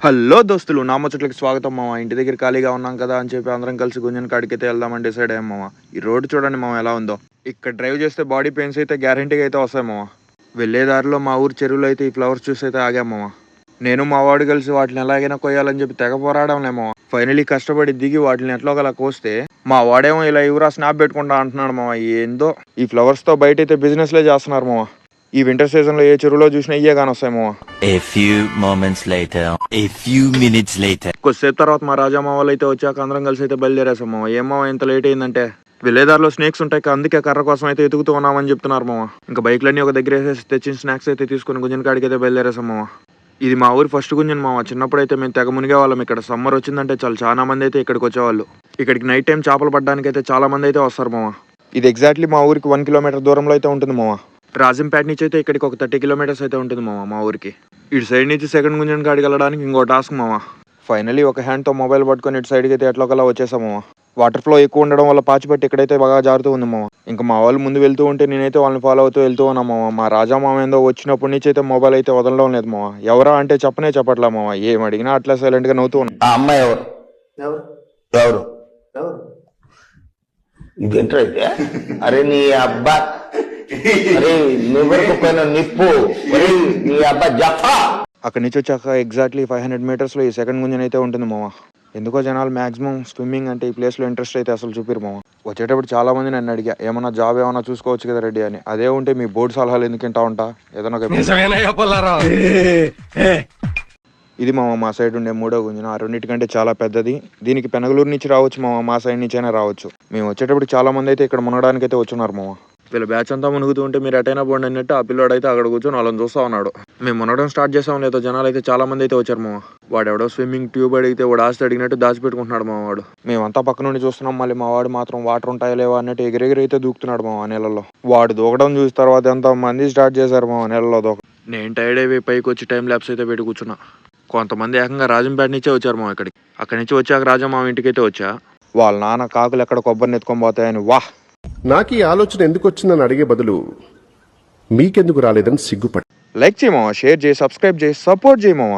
Hello దోస్తులు, నా ముచ్చట్లకి స్వాగతం మామ. ఇంటి దగ్గర ఖాళీగా ఉన్నాం కదా అని చెప్పి అందరం కలిసి గుంజన్ కాడికైతే వెళ్దామని డిసైడ్ అయ్యాం మామ. ఈ రోడ్డు చూడండి మామ ఎలా ఉందో. ఇక్కడ డ్రైవ్ చేస్తే బాడీ పెయిన్స్ అయితే గ్యారంటీగా అయితే వస్తాయి మామ. వెళ్ళే దారిలో మా ఊరు చెరువులో అయితే ఈ ఫ్లవర్స్ చూసి అయితే ఆగాం మామ. నేను మా వాడు కలిసి వాటిని ఎలాగైనా కొయ్యాలని చెప్పి తెగ పోరాడంలే మామ. ఫైనలీ కష్టపడి దిగి వాటిని ఎట్లా ఒకలా కోస్తే మా వాడేమో ఇలా ఎవరా స్నాప్ పెట్టుకుంటా అంటున్నాడు మామ. ఏందో ఈ ఫ్లవర్స్ తో బయట అయితే బిజినెస్లే చేస్తున్నారు మామ. ఈ వింటర్ సీజన్ లో ఏ చెరువులో చూసినా ఇయ్యే కానీ వస్తాయి మామ. A few moments later, a few minutes later. కొద్దిసేపు తర్వాత మా రాజామా వాళ్ళు అయితే వచ్చాక అందరం కలిసి అయితే బయలుదేరేసాం మామ. ఏమో ఇంత లేట్ అయిందంటే వెళ్ళేదారిలో స్నేక్స్ ఉంటాయి, అందుకే కర్ర కోసం అయితే ఎతుకుతూ ఉన్నామని చెప్తున్నారు మామ. ఇంకా బైక్లన్నీ ఒక దగ్గర వేసేసి తెచ్చిన స్నాక్స్ అయితే తీసుకుని గుంజన్ కాడికి అయితే బయలుదేరేసాం మామ. ఇది మా ఊరి ఫస్ట్ గుంజన్ మామ. చిన్నప్పుడు అయితే మేము తెగ మునిగే వాళ్ళం. ఇక్కడ సమ్మర్ వచ్చిందంటే చాలా మంది అయితే ఇక్కడికి వచ్చేవాళ్ళు. ఇక్కడికి నైట్ టైం చేపలు పడడానికి అయితే చాలా మంది అయితే వస్తారు మామ. ఇది ఎగ్జాక్ట్లీ మా ఊరికి 1 కిలోమీటర్ దూరంలో అయితే ఉంటుంది మామ. రాజంపేట నుంచి అయితే ఇక్కడికి ఒక 30 కిలోమీటర్స్ అయితే ఉంటుంది మామ మా ఊరికి. ఇటు సైడ్ నుంచి సెకండ్ గుంజన్ కాడికి వెళ్ళడానికి ఇంకో టాస్క్ మామ. ఫైనలీ ఒక హ్యాండ్తో మొబైల్ పట్టుకొని ఇటు సైడ్కి అయితే ఎట్లోకల్లా వచ్చేసాం మామ. వాటర్ ఫ్లో ఎక్కువ ఉండడం వల్ల పాచిపెట్టి ఇక్కడైతే బాగా జారుతూ ఉంది మామ. ఇంకా మా వాళ్ళు ముందు వెళ్తూ ఉంటే నేనైతే వాళ్ళని ఫాలో అవుతూ వెళ్తూ ఉన్నాం మామ. మా రాజా మామ ఏందో వచ్చినప్పటి నుంచి అయితే మొబైల్ అయితే వదలడం లేదు మామ. ఎవరా అంటే చెప్పట్లే మామ. ఏం అడిగినా అట్లా సైలెంట్ గా నవ్వుతూ ఉన్నాం. ఆ అమ్మాయి ఎవరు ఎవరు ఎవరు ఎవరు ఇదేంటో అయితే అరే నీ అబ్బా, అరే నువ్వెరకు పైన నిప్పు, అరే నీ అబ్బా జఫా. అక్కడి నుంచి వచ్చాక ఎగ్జాక్ట్లీ 500 మీటర్స్లో ఈ సెకండ్ గుంజన్ అయితే ఉంటుంది మామ. ఎందుకో జనాలు మాక్సిమం స్విమ్మింగ్ అంటే ఈ ప్లేస్లో ఇంట్రెస్ట్ అయితే అసలు చూపిరు మామ. వచ్చేటప్పుడు చాలా మంది నన్ను అడిగా ఏమన్నా జాబ్ ఏమన్నా చూసుకోవచ్చు కదా రెడ్డి అని. అదే ఉంటే మీ బోర్డు సలహాలు ఎందుకు వింటా ఉంటా ఏదైనా ఇది మామ మా సైడ్ ఉండే మూడో గుంజన. ఆ రెండింటికంటే చాలా పెద్దది. దీనికి పెనగలూరు నుంచి రావచ్చు మామ, మా సైడ్ నుంచి అయినా రావచ్చు. మేము వచ్చేటప్పుడు చాలా మంది అయితే ఇక్కడ మునగడానికి అయితే వచ్చున్నారు మామ. వీళ్ళ బ్యాచ్ అంతా మునుగుతూ ఉంటే మీరు ఎటైనా పోండి అన్నట్టు ఆ పిల్లోడు అయితే అక్కడ కూర్చొని వాళ్ళని చూస్తా ఉన్నాడు. మేము మునగడం స్టార్ట్ చేసాం లేదో జనాలు అయితే చాలా మంది అయితే వచ్చారు మామ. వాడు ఎవడో స్విమ్మింగ్ ట్యూబ్ అడిగితే వాడు ఆస్తి అడిగినట్టు దాచిపెట్టుకుంటున్నాడు మా వాడు. మేమంతా పక్క నుండి చూస్తున్నాం. మళ్ళీ మా వాడు మాత్రం వాటర్ ఉంటాయా లేవా అన్నట్టు ఎగిరెగిరి అయితే దూకుతున్నాడు మామ నీళ్ళలో. వాడు దూకడం చూసిన తర్వాత ఎంత మంది స్టార్ట్ చేశారు మామ నీళ్ళలో దూక. నేను టైర్డ్ అయిపోయి పైకి వచ్చి టైం ల్యాప్స్ అయితే పెట్టి కూర్చున్నా. కొంతమంది ఏకంగా రాజంపేట నుంచే వచ్చారు మా ఇక్కడికి. అక్కడి నుంచి వచ్చాక రాజా మా ఇంటికి అయితే వచ్చా. వాళ్ళ నాన్న కాకులు ఎక్కడ కొబ్బరిని ఎత్తుకొని పోతాయని వాహ్. నాకు ఈ ఆలోచన ఎందుకు వచ్చిందని అడిగే బదులు మీకెందుకు రాలేదని సిగ్గుపడి లైక్ చేయమా, షేర్ చేయి, సబ్స్క్రైబ్ చేయి, సపోర్ట్ చేయమా.